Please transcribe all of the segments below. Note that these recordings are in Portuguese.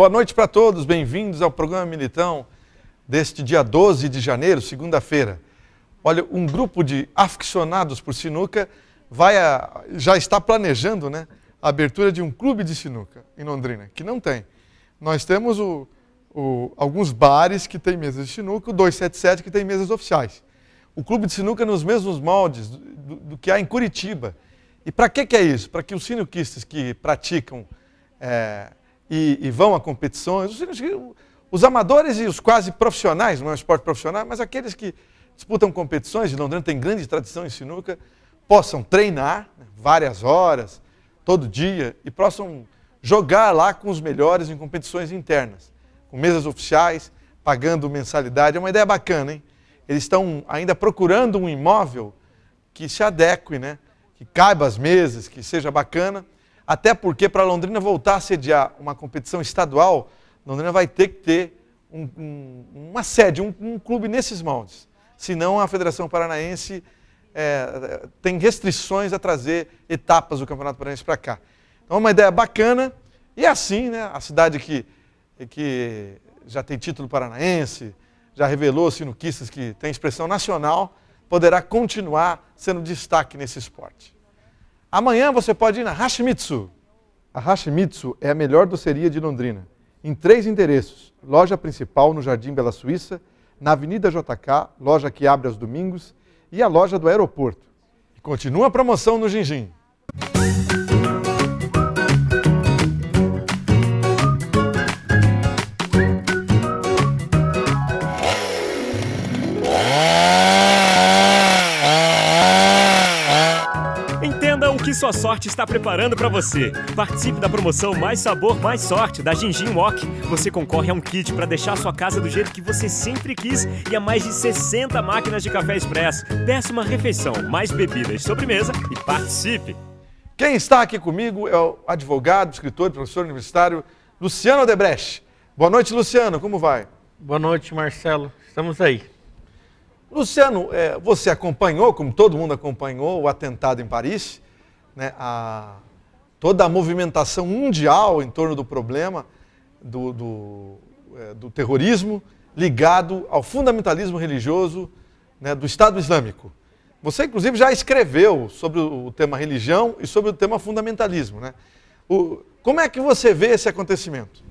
Boa noite para todos, bem-vindos ao programa Militão deste dia 12 de janeiro, segunda-feira. Olha, um grupo de aficionados por sinuca já está planejando, né, a abertura de um clube de sinuca em Londrina, que não tem. Nós temos alguns bares que têm mesas de sinuca, o 277 que tem mesas oficiais. O clube de sinuca nos mesmos moldes do que há em Curitiba. E para que é isso? Para que os sinuquistas que praticam e vão a competições, os amadores e os quase profissionais, não é um esporte profissional, mas aqueles que disputam competições, de Londrina tem grande tradição em sinuca, possam treinar várias horas, todo dia, e possam jogar lá com os melhores em competições internas, com mesas oficiais, pagando mensalidade. É uma ideia bacana, hein? Eles estão ainda procurando um imóvel que se adeque, né? Que caiba as mesas, que seja bacana, até porque para Londrina voltar a sediar uma competição estadual, Londrina vai ter que ter uma sede, um clube nesses moldes. Senão a Federação Paranaense tem restrições a trazer etapas do Campeonato Paranaense para cá. Então é uma ideia bacana e assim, né, a cidade que já tem título paranaense, já revelou sinuquistas que tem expressão nacional, poderá continuar sendo destaque nesse esporte. Amanhã você pode ir na Hashimitsu. A Hashimitsu é a melhor doceria de Londrina, em 3 endereços. Loja principal no Jardim Bela Suíça, na Avenida JK, loja que abre aos domingos, e a loja do aeroporto. E continua a promoção no Gin-Gin. O que sua sorte está preparando para você. Participe da promoção Mais Sabor, Mais Sorte da Gin-Gin Wok. Você concorre a um kit para deixar sua casa do jeito que você sempre quis e a mais de 60 máquinas de café expresso. Peça uma refeição, mais bebidas, sobremesa e participe. Quem está aqui comigo é o advogado, escritor e professor universitário Luciano Odebrecht. Boa noite, Luciano, como vai? Boa noite, Marcelo. Estamos aí. Luciano, você acompanhou, como todo mundo acompanhou, o atentado em Paris, né, toda a movimentação mundial em torno do problema do terrorismo ligado ao fundamentalismo religioso, né, do Estado Islâmico. Você, inclusive, já escreveu sobre o tema religião e sobre o tema fundamentalismo, né? Como é que você vê esse acontecimento?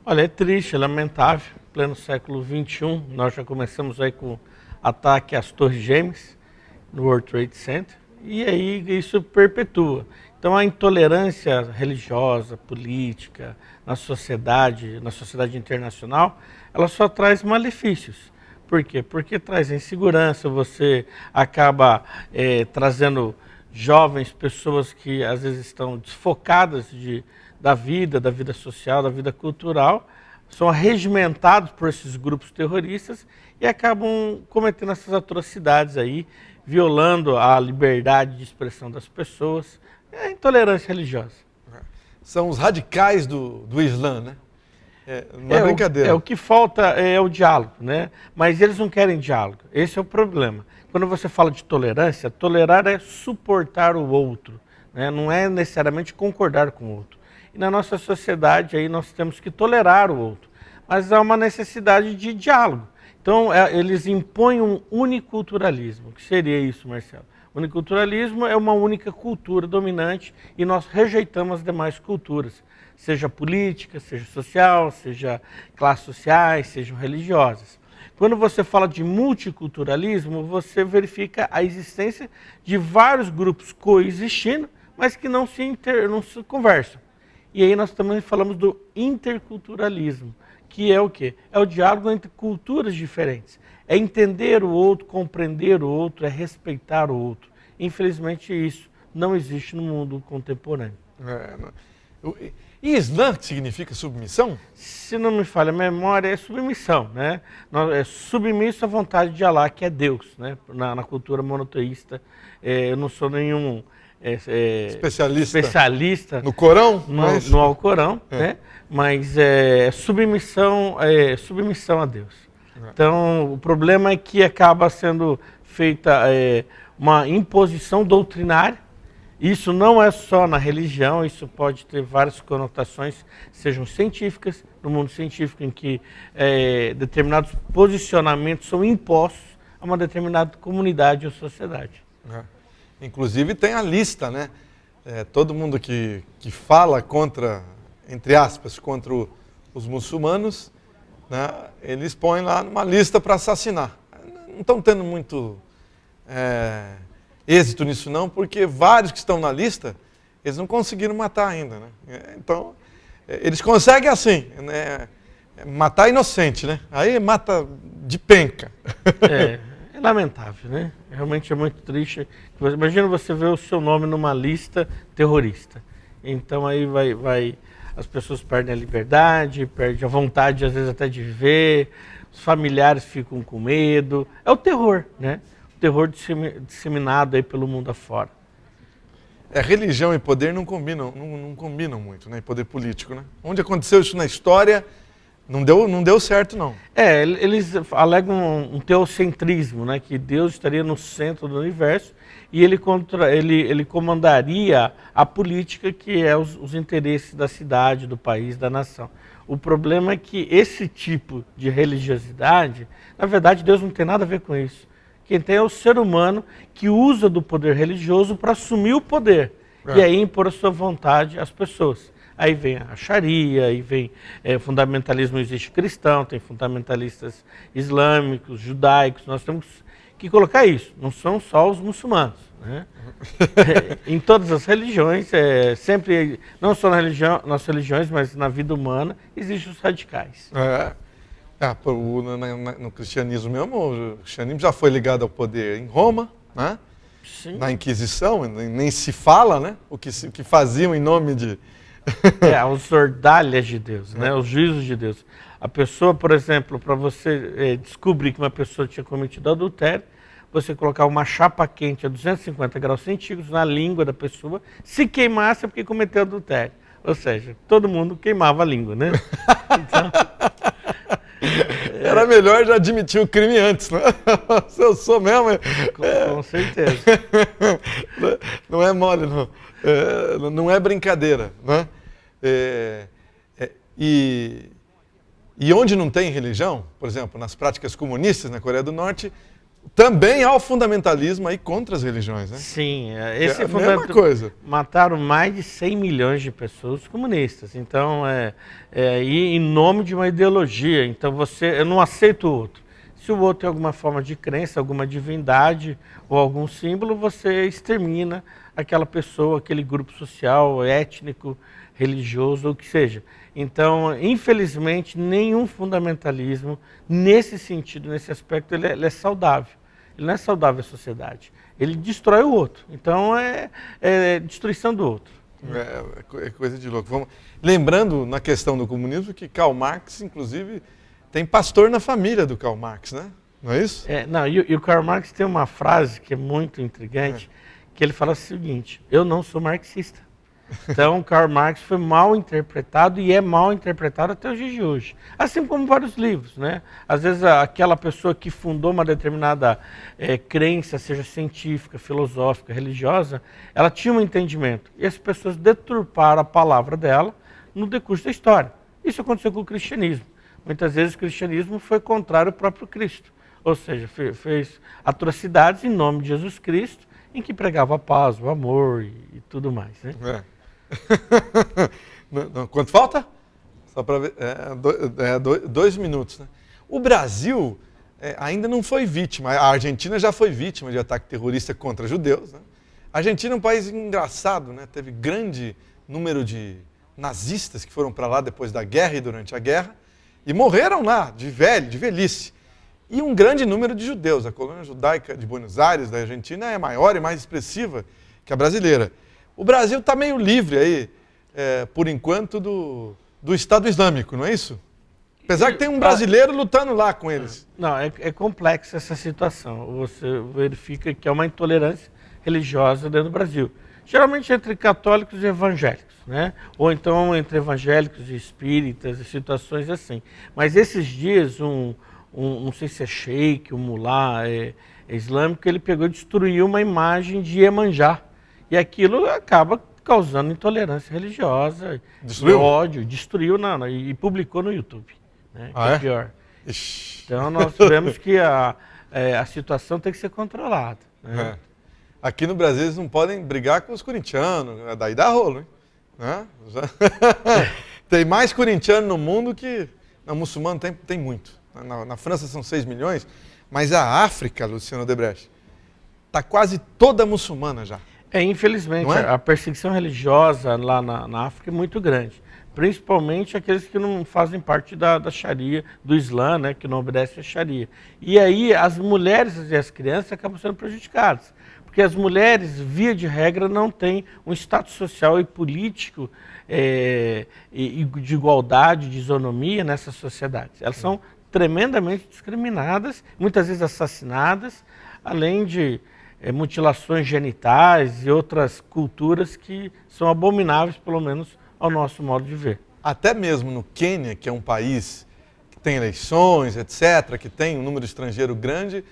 Olha, é triste, é lamentável. Em pleno século XXI, nós já começamos aí com ataque às Torres Gêmeas, no World Trade Center. E aí isso perpetua. Então a intolerância religiosa, política, na sociedade internacional, ela só traz malefícios. Por quê? Porque traz insegurança, você acaba trazendo jovens, pessoas que às vezes estão desfocadas da vida social, da vida cultural, são arregimentados por esses grupos terroristas e acabam cometendo essas atrocidades aí, violando a liberdade de expressão das pessoas, é a intolerância religiosa. São os radicais do Islã, né? Não é brincadeira. O que falta é o diálogo, né? Mas eles não querem diálogo, esse é o problema. Quando você fala de tolerância, tolerar é suportar o outro, né? Não é necessariamente concordar com o outro. E na nossa sociedade aí nós temos que tolerar o outro, mas há uma necessidade de diálogo. Então, eles impõem um uniculturalismo. O que seria isso, Marcelo? Uniculturalismo é uma única cultura dominante e nós rejeitamos as demais culturas, seja política, seja social, seja classes sociais, sejam religiosas. Quando você fala de multiculturalismo, você verifica a existência de vários grupos coexistindo, mas que não se conversam. E aí nós também falamos do interculturalismo, que é o quê? É o diálogo entre culturas diferentes. É entender o outro, compreender o outro, é respeitar o outro. Infelizmente isso não existe no mundo contemporâneo. E Islã significa submissão? Se não me falha a memória, é submissão, né? É submisso à vontade de Alá, que é Deus, né? Na cultura monoteísta. Eu não sou nenhum especialista no Corão, no Alcorão, né? Mas submissão a Deus. Então o problema é que acaba sendo feita uma imposição doutrinária Isso não é só na religião, isso pode ter várias conotações, sejam científicas, no mundo científico, em que determinados posicionamentos são impostos a uma determinada comunidade ou sociedade. Inclusive tem a lista, né? Todo mundo que fala contra, entre aspas, contra os muçulmanos, né? Eles põem lá numa lista para assassinar. Não estão tendo muito êxito nisso não, porque vários que estão na lista, eles não conseguiram matar ainda, né? Então, eles conseguem assim, né? Matar inocente, né? Aí mata de penca. É lamentável, né? Realmente é muito triste. Imagina você ver o seu nome numa lista terrorista. Então aí as pessoas perdem a liberdade, perdem a vontade, às vezes até de viver, os familiares ficam com medo. É o terror, né? O terror disseminado aí pelo mundo afora. Religião e poder não combinam muito, né? E poder político, né? Onde aconteceu isso na história, não deu certo, não. Eles alegam um teocentrismo, né? Que Deus estaria no centro do universo e ele comandaria a política, que é os interesses da cidade, do país, da nação. O problema é que esse tipo de religiosidade, na verdade, Deus não tem nada a ver com isso. Quem tem é o ser humano que usa do poder religioso para assumir o poder e aí impor a sua vontade às pessoas. Aí vem a Sharia, aí vem fundamentalismo, existe cristão, tem fundamentalistas islâmicos, judaicos, nós temos que colocar isso, não são só os muçulmanos, né? Em todas as religiões, sempre, não só nas religiões, mas na vida humana, existem os radicais. No cristianismo mesmo, o cristianismo já foi ligado ao poder em Roma, né? Sim. Na Inquisição, nem se fala, né? O que faziam em nome de... Os ordalhas de Deus, né? Os juízos de Deus. A pessoa, por exemplo, para você descobrir que uma pessoa tinha cometido adultério, você colocar uma chapa quente a 250 graus centígrados na língua da pessoa, se queimasse é porque cometeu adultério. Ou seja, todo mundo queimava a língua, né? Então, era melhor já admitir o crime antes, né? Se eu sou mesmo... Com certeza. Não é mole, não. Não é brincadeira, né? E onde não tem religião, por exemplo, nas práticas comunistas na Coreia do Norte, também há o fundamentalismo aí contra as religiões, né? Sim, esse é a mesma coisa. Mataram mais de 100 milhões de pessoas comunistas. Então, em nome de uma ideologia. Então, eu não aceito o outro. Se o outro tem alguma forma de crença, alguma divindade ou algum símbolo, você extermina aquela pessoa, aquele grupo social, étnico, religioso, ou o que seja. Então, infelizmente, nenhum fundamentalismo, nesse sentido, nesse aspecto, ele é saudável. Ele não é saudável à sociedade. Ele destrói o outro. Então, é destruição do outro. É coisa de louco. Lembrando, na questão do comunismo, que Karl Marx, inclusive, tem pastor na família do Karl Marx, né? Não é isso? E o Karl Marx tem uma frase que é muito intrigante, que ele fala o seguinte: eu não sou marxista. Então, Karl Marx foi mal interpretado e é mal interpretado até os dias de hoje. Assim como vários livros, né? Às vezes, aquela pessoa que fundou uma determinada crença, seja científica, filosófica, religiosa, ela tinha um entendimento. E as pessoas deturparam a palavra dela no decurso da história. Isso aconteceu com o cristianismo. Muitas vezes o cristianismo foi contrário ao próprio Cristo. Ou seja, fez atrocidades em nome de Jesus Cristo, em que pregava a paz, o amor e tudo mais, né? Quanto falta? Só para ver. 2 minutos, né? O Brasil ainda não foi vítima. A Argentina já foi vítima de ataque terrorista contra judeus, né? A Argentina é um país engraçado, né? Teve grande número de nazistas que foram para lá depois da guerra e durante a guerra e morreram lá, de velhice. E um grande número de judeus. A colônia judaica de Buenos Aires, da Argentina, é maior e mais expressiva que a brasileira. O Brasil está meio livre aí, por enquanto, do Estado Islâmico, não é isso? Apesar que tem um brasileiro lutando lá com eles. Não, é complexa essa situação. Você verifica que há uma intolerância religiosa dentro do Brasil. Geralmente entre católicos e evangélicos, né? Ou então entre evangélicos e espíritas, e situações assim. Mas esses dias, não sei se é sheik, mulá islâmico, ele pegou e destruiu uma imagem de Iemanjá, E aquilo acaba causando intolerância religiosa, Destruiu? ódio, destruiu e publicou no YouTube, né? Ah, que é é? pior. Ixi. Então nós vemos que a situação tem que ser controlada. Né? É. Aqui no Brasil eles não podem brigar com os corintianos, daí dá rolo, hein? Né? Tem mais corintiano no mundo que... Não, muçulmano tem muito. Na França são 6 milhões, mas a África, Luciano Odebrecht, está quase toda muçulmana já. Infelizmente, Não é? a perseguição religiosa lá na África é muito grande. Principalmente aqueles que não fazem parte da Sharia, do Islã, né, que não obedecem a Sharia. E aí as mulheres e as crianças acabam sendo prejudicadas. Porque as mulheres, via de regra, não têm um status social e político e de igualdade, de isonomia nessas sociedades. Elas são tremendamente discriminadas, muitas vezes assassinadas, além de mutilações genitais e outras culturas que são abomináveis, pelo menos ao nosso modo de ver. Até mesmo no Quênia, que é um país que tem eleições, etc., que tem um número estrangeiro grande,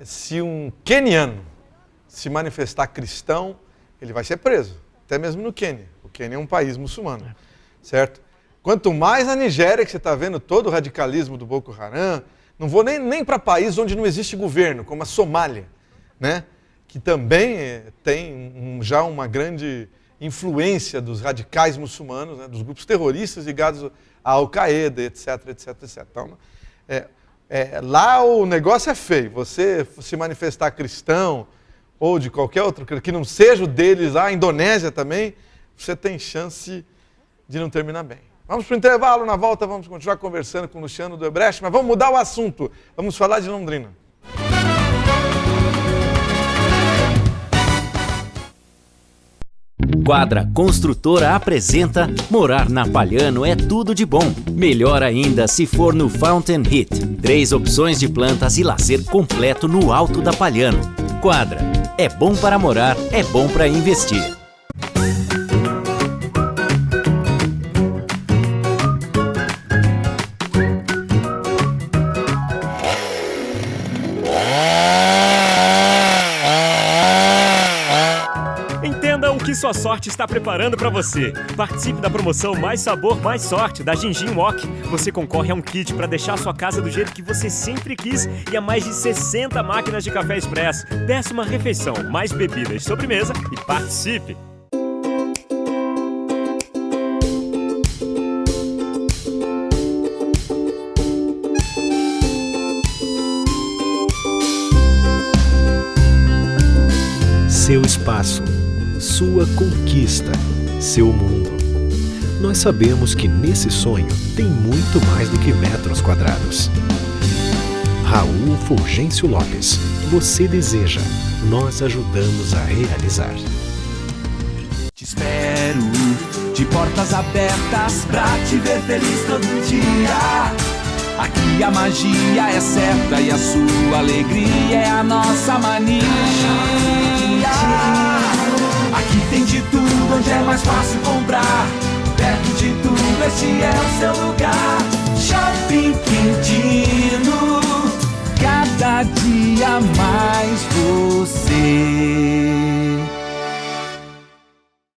se um queniano se manifestar cristão, ele vai ser preso. Até mesmo no Quênia. O Quênia é um país muçulmano, certo? Quanto mais na Nigéria, que você está vendo todo o radicalismo do Boko Haram, não vou nem para países onde não existe governo, como a Somália, né? Que também tem já uma grande influência dos radicais muçulmanos, né? Dos grupos terroristas ligados à Al-Qaeda, etc, etc, etc. Então, lá o negócio é feio. Você se manifestar cristão ou de qualquer outro, que não seja o deles, a Indonésia também, você tem chance de não terminar bem. Vamos para o intervalo, na volta vamos continuar conversando com o Luciano Odebrecht, mas vamos mudar o assunto, vamos falar de Londrina. Quadra Construtora apresenta Morar na Palhano é tudo de bom. Melhor ainda se for no Fountain Heat. 3 opções de plantas e lazer completo no alto da Palhano. Quadra, é bom para morar, é bom para investir. Entenda o que sua sorte está preparando para você. Participe da promoção Mais Sabor, Mais Sorte da Gingin Wok. Você concorre a um kit para deixar sua casa do jeito que você sempre quis e a mais de 60 máquinas de café expresso. Peça uma refeição, mais bebidas, sobremesa e participe! Seu espaço, sua conquista, seu mundo. Nós sabemos que nesse sonho tem muito mais do que metros quadrados. Raul Fulgêncio Lopes, você deseja, nós ajudamos a realizar. Te espero de portas abertas pra te ver feliz todo dia. Aqui a magia é certa e a sua alegria é a nossa mania. Aqui tem de tudo, onde é mais fácil comprar. Perto de tudo, este é o seu lugar. Shopping Quintino, cada dia mais você.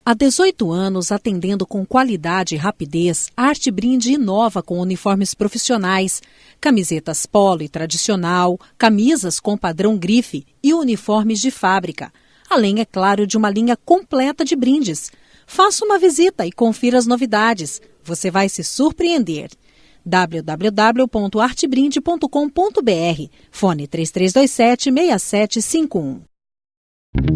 Há 18 anos, atendendo com qualidade e rapidez, a Arte Brinde inova com uniformes profissionais, camisetas polo e tradicional, camisas com padrão grife e uniformes de fábrica. Além, é claro, de uma linha completa de brindes. Faça uma visita e confira as novidades. Você vai se surpreender. www.artebrinde.com.br. Fone 3327-6751.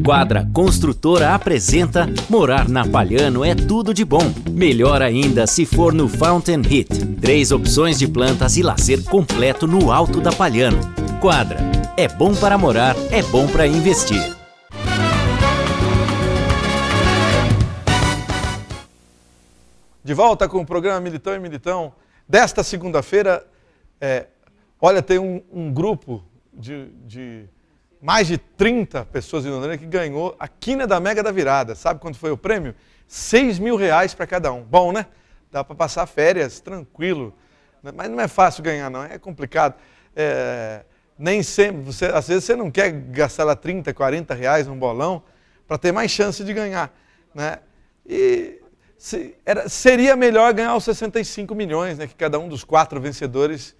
Quadra Construtora apresenta Morar na Palhano é tudo de bom. Melhor ainda se for no Fountain Heat. 3 opções de plantas e lazer completo no alto da Palhano. Quadra, é bom para morar, é bom para investir. De volta com o programa Militão e Militão. Desta segunda-feira, olha, tem um grupo de mais de 30 pessoas em Londrina que ganhou a quina da Mega da Virada. Sabe quanto foi o prêmio? R$6.000 para cada um. Bom, né? Dá para passar férias tranquilo. Mas não é fácil ganhar, não. É complicado. Nem sempre, às vezes você não quer gastar lá 30, 40 reais num bolão, para ter mais chance de ganhar, né? E seria melhor ganhar os 65 milhões, né, que cada um dos 4 vencedores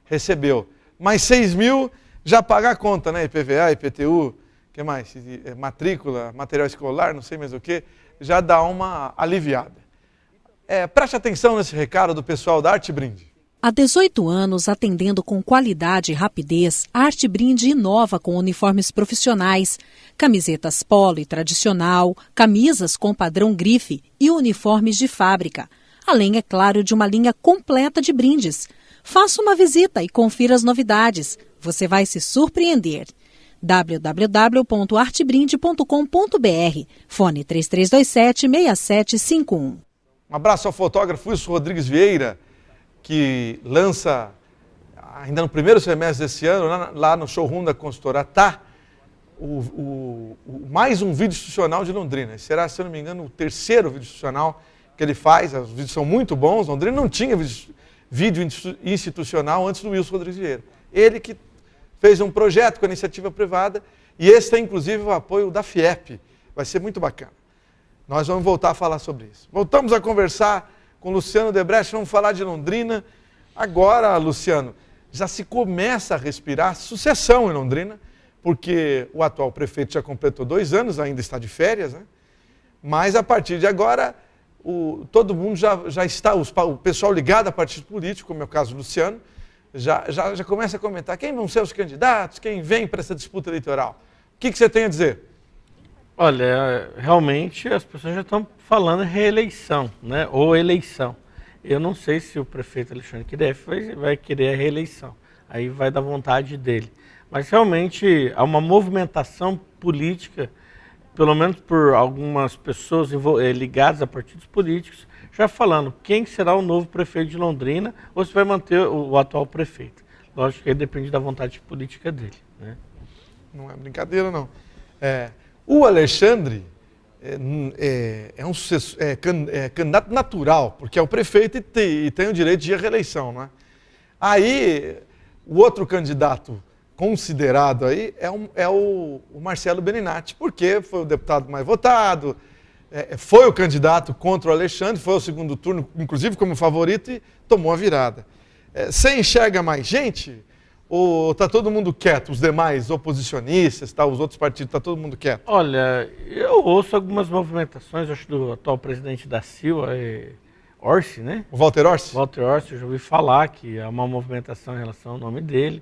recebeu. Mas 6 mil já paga a conta, né? IPVA, IPTU, que mais? Matrícula, material escolar, não sei mais o que, já dá uma aliviada. Preste atenção nesse recado do pessoal da Arte Brinde. Há 18 anos, atendendo com qualidade e rapidez, a Arte Brinde inova com uniformes profissionais, camisetas polo e tradicional, camisas com padrão grife e uniformes de fábrica. Além, é claro, de uma linha completa de brindes. Faça uma visita e confira as novidades. Você vai se surpreender. www.artebrinde.com.br, fone 3327-6751. Um abraço ao fotógrafo Wilson Rodrigues Vieira, que lança, ainda no primeiro semestre desse ano, lá no showroom da consultora Tá, mais um vídeo institucional de Londrina. Esse será, se eu não me engano, o 3º vídeo institucional que ele faz. Os vídeos são muito bons. Londrina não tinha vídeo institucional antes do Wilson Rodrigues Vieira. Ele que fez um projeto com a iniciativa privada e esse tem inclusive o apoio da FIEP. Vai ser muito bacana. Nós vamos voltar a falar sobre isso. Voltamos a conversar com Luciano Debrecht, vamos falar de Londrina. Agora, Luciano, já se começa a respirar sucessão em Londrina, porque o atual prefeito já completou 2 anos, ainda está de férias, né? Mas a partir de agora, todo mundo já está, o pessoal ligado a partido político, como é o caso do Luciano, já começa a comentar quem vão ser os candidatos, quem vem para essa disputa eleitoral. O que você tem a dizer? Olha, realmente as pessoas já estão falando em reeleição, né? Ou eleição. Eu não sei se o prefeito Alexandre Kidef vai querer a reeleição. Aí vai da vontade dele. Mas realmente há uma movimentação política, pelo menos por algumas pessoas ligadas a partidos políticos, já falando quem será o novo prefeito de Londrina ou se vai manter o atual prefeito. Lógico que depende da vontade política dele, né? Não é brincadeira, não. O Alexandre é um candidato natural, porque é o prefeito e tem o direito de ir à reeleição, não é? Aí, o outro candidato considerado aí é o Marcelo Beninati, porque foi o deputado mais votado, foi o candidato contra o Alexandre, foi ao segundo turno, inclusive como favorito, e tomou a virada. Você enxerga mais gente? Ou está todo mundo quieto, os demais oposicionistas, os outros partidos, está todo mundo quieto? Olha, eu ouço algumas movimentações, acho do atual presidente da Silva, Orsi, né? O Walter Orsi? Walter Orsi, eu já ouvi falar que há uma movimentação em relação ao nome dele.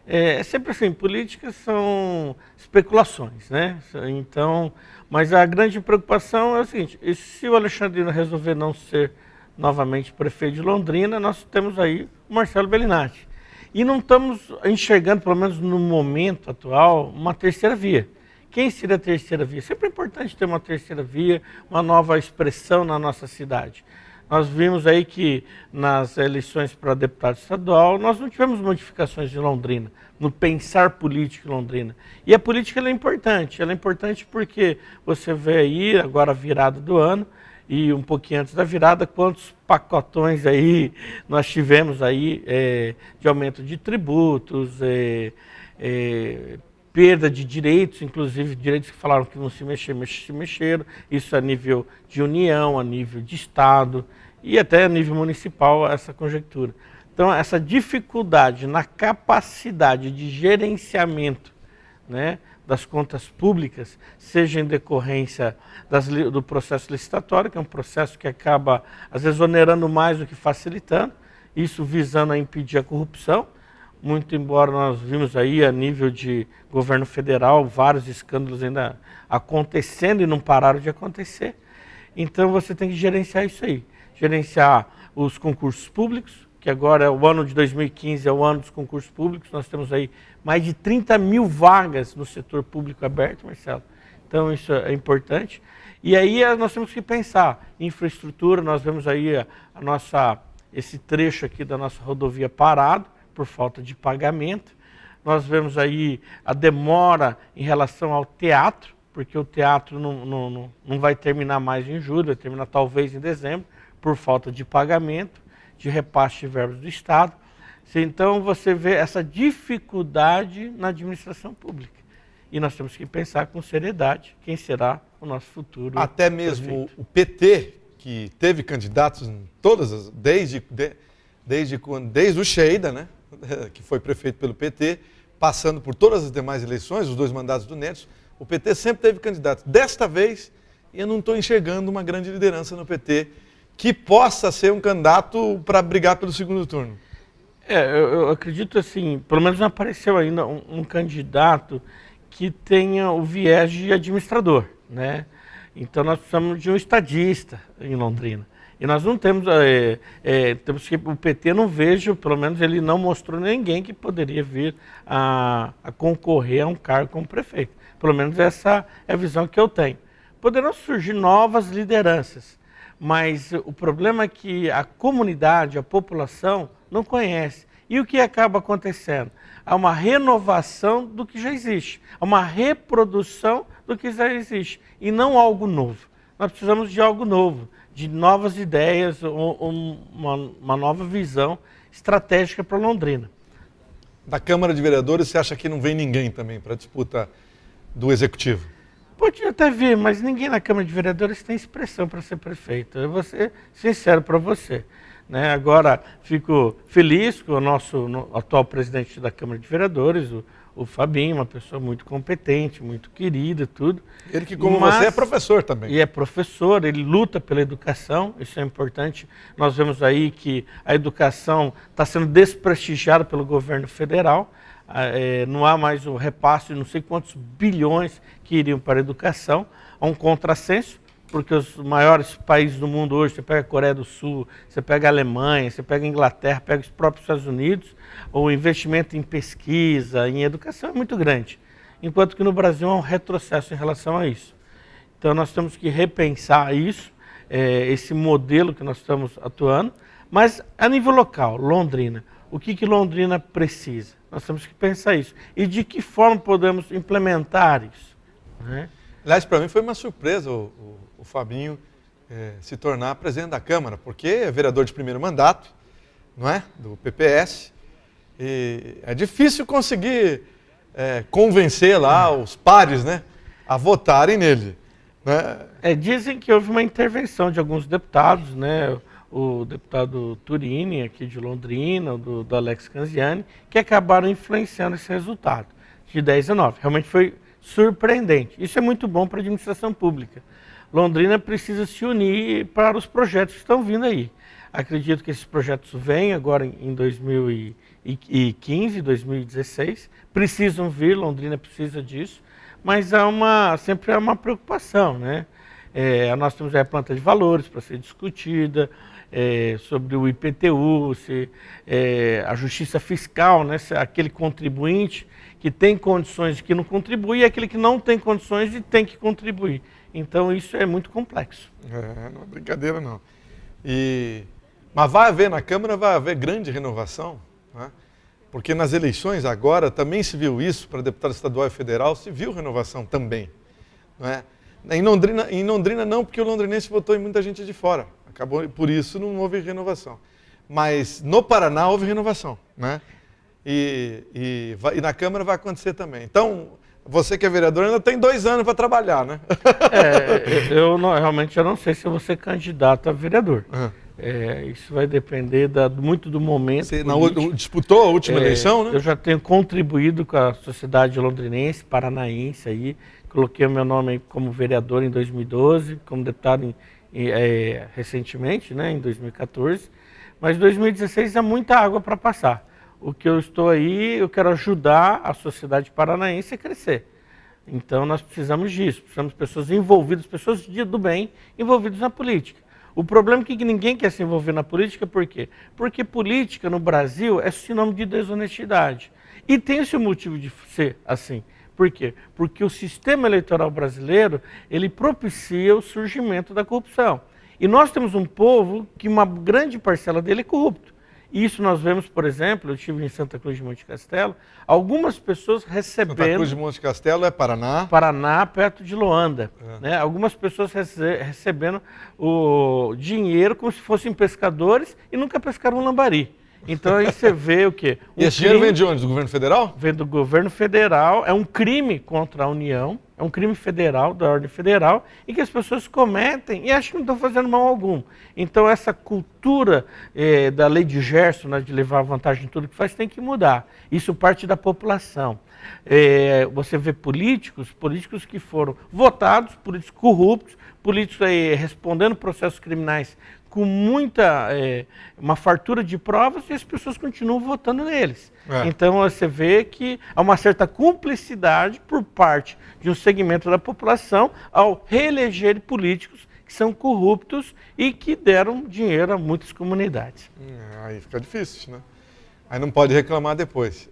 É sempre assim, políticas são especulações, né? Então, mas a grande preocupação é o seguinte, se o Alexandrino resolver não ser novamente prefeito de Londrina, nós temos aí o Marcelo Beninati. E não estamos enxergando, pelo menos no momento atual, uma terceira via. Quem seria a terceira via? Sempre é importante ter uma terceira via, uma nova expressão na nossa cidade. Nós vimos aí que nas eleições para deputado estadual, nós não tivemos modificações em Londrina, no pensar político em Londrina. E a política ela é importante porque você vê aí, agora a virada do ano, e um pouquinho antes da virada, quantos pacotões aí nós tivemos aí de aumento de tributos, perda de direitos, inclusive direitos que falaram que não se mexeram, isso a nível de União, a nível de Estado e até a nível municipal, essa conjectura. Então, essa dificuldade na capacidade de gerenciamento, né, das contas públicas, seja em decorrência do processo licitatório, que é um processo que acaba, às vezes, onerando mais do que facilitando, isso visando a impedir a corrupção, muito embora nós vimos aí a nível de governo federal, vários escândalos ainda acontecendo e não pararam de acontecer. Então você tem que gerenciar isso aí, gerenciar os concursos públicos, que agora o ano de 2015 é o ano dos concursos públicos, nós temos aí mais de 30 mil vagas no setor público aberto, Marcelo. Então isso é importante. E aí nós temos que pensar em infraestrutura, nós vemos aí esse trecho aqui da nossa rodovia parado, por falta de pagamento. Nós vemos aí a demora em relação ao teatro, porque o teatro não vai terminar mais em julho, vai terminar talvez em dezembro, por falta de pagamento, de repasse de verbas do Estado. Então você vê essa dificuldade na administração pública. e nós temos que pensar com seriedade quem será o nosso futuro Até mesmo prefeito. o PT, que teve candidatos em todas desde o Sheida, né, que foi prefeito pelo PT, passando por todas as demais eleições, os 2 mandatos do Nédson, o PT sempre teve candidatos. Desta vez, eu não estou enxergando uma grande liderança no PT que possa ser um candidato para brigar pelo segundo turno. Eu acredito assim, pelo menos não apareceu ainda um candidato que tenha o viés de administrador, né? Então nós precisamos de um estadista em Londrina. E nós não temos, temos que o PT não vejo, pelo menos ele não mostrou ninguém que poderia vir a concorrer a um cargo como prefeito. Pelo menos essa é a visão que eu tenho. Poderão surgir novas lideranças, mas o problema é que a comunidade, a população, não conhece. E o que acaba acontecendo? Há uma renovação do que já existe, há uma reprodução do que já existe, e não algo novo. Nós precisamos de algo novo, de novas ideias, uma nova visão estratégica para Londrina. Da Câmara de Vereadores, você acha que não vem ninguém também para a disputa do Executivo? Pode até vir, mas ninguém na Câmara de Vereadores tem expressão para ser prefeito. Eu vou ser sincero para você. Né? Agora, fico feliz com o nosso atual presidente da Câmara de Vereadores, o Fabinho, uma pessoa muito competente, muito querida, tudo. Ele que, como você, é professor também. E é professor, ele luta pela educação, isso é importante. Nós vemos aí que a educação está sendo desprestigiada pelo governo federal. Não há mais o repasse de não sei quantos bilhões que iriam para a educação. Há um contrassenso, porque os maiores países do mundo hoje, você pega a Coreia do Sul, você pega a Alemanha, você pega a Inglaterra, pega os próprios Estados Unidos, o investimento em pesquisa, em educação é muito grande, enquanto que no Brasil há um retrocesso em relação a isso. Então nós temos que repensar isso, esse modelo que nós estamos atuando, mas a nível local, Londrina, o que Londrina precisa? Nós temos que pensar isso. E de que forma podemos implementar isso? Né? Aliás, para mim foi uma surpresa o Fabinho se tornar presidente da Câmara, porque é vereador de primeiro mandato, não é? Do PPS. E é difícil conseguir convencer lá os pares, né, a votarem nele. Né? Dizem que houve uma intervenção de alguns deputados, né? O deputado Turini, aqui de Londrina, do Alex Canziani, que acabaram influenciando esse resultado de 10 a 9. Realmente foi surpreendente. Isso é muito bom para a administração pública. Londrina precisa se unir para os projetos que estão vindo aí. Acredito que esses projetos vêm agora em 2015, 2016, precisam vir, Londrina precisa disso, mas sempre há uma preocupação, né? Nós temos a planta de valores para ser discutida, sobre o IPTU, a justiça fiscal, né? Aquele contribuinte que tem condições de que não contribui e aquele que não tem condições de tem que contribuir. Então isso é muito complexo. Não é brincadeira não. Mas vai haver na Câmara, vai haver grande renovação, né? Porque nas eleições agora também se viu isso, para deputado estadual e federal, se viu renovação também. Não é? Em Londrina não, porque o londrinense votou em muita gente de fora. Acabou, por isso não houve renovação. Mas no Paraná houve renovação, né? E na Câmara vai acontecer também. Então, você que é vereador ainda tem 2 anos para trabalhar, né? Realmente eu não sei se eu vou ser candidato a vereador. Uhum. Isso vai depender muito do momento. Você disputou a última eleição, né? Eu já tenho contribuído com a sociedade londrinense, paranaense aí. Coloquei o meu nome como vereador em 2012, como deputado recentemente, né, em 2014. Mas em 2016 há muita água para passar. O que eu estou aí, eu quero ajudar a sociedade paranaense a crescer. Então nós precisamos disso, precisamos de pessoas envolvidas, pessoas do bem envolvidas na política. O problema é que ninguém quer se envolver na política, por quê? Porque política no Brasil é sinônimo de desonestidade. E tem esse motivo de ser assim. Por quê? Porque o sistema eleitoral brasileiro, ele propicia o surgimento da corrupção. E nós temos um povo que uma grande parcela dele é corrupto. Isso nós vemos, por exemplo, eu estive em Santa Cruz de Monte Castelo, algumas pessoas recebendo... Santa Cruz de Monte Castelo é Paraná? Paraná, perto de Loanda. Né? Algumas pessoas recebendo o dinheiro como se fossem pescadores e nunca pescaram um lambari. Então aí você vê o quê? E esse dinheiro vem de onde? Do governo federal? Vem do governo federal, é um crime contra a União, é um crime federal, da ordem federal, e que as pessoas cometem e acham que não estão fazendo mal algum. Então essa cultura da lei de Gerson, né, de levar vantagem em tudo que faz, tem que mudar. Isso parte da população. Você vê políticos que foram votados, políticos corruptos, políticos respondendo processos criminais com uma fartura de provas, e as pessoas continuam votando neles. Então você vê que há uma certa cumplicidade por parte de um segmento da população ao reeleger políticos que são corruptos e que deram dinheiro a muitas comunidades. Aí fica difícil, né? Aí não pode reclamar depois.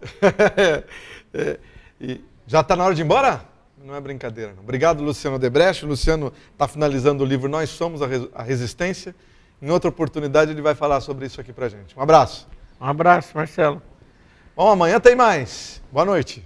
E já está na hora de ir embora? Não é brincadeira, não. Obrigado, Luciano Odebrecht. O Luciano está finalizando o livro Nós Somos a Resistência. Em outra oportunidade ele vai falar sobre isso aqui pra gente. Um abraço. Um abraço, Marcelo. Bom, amanhã tem mais. Boa noite.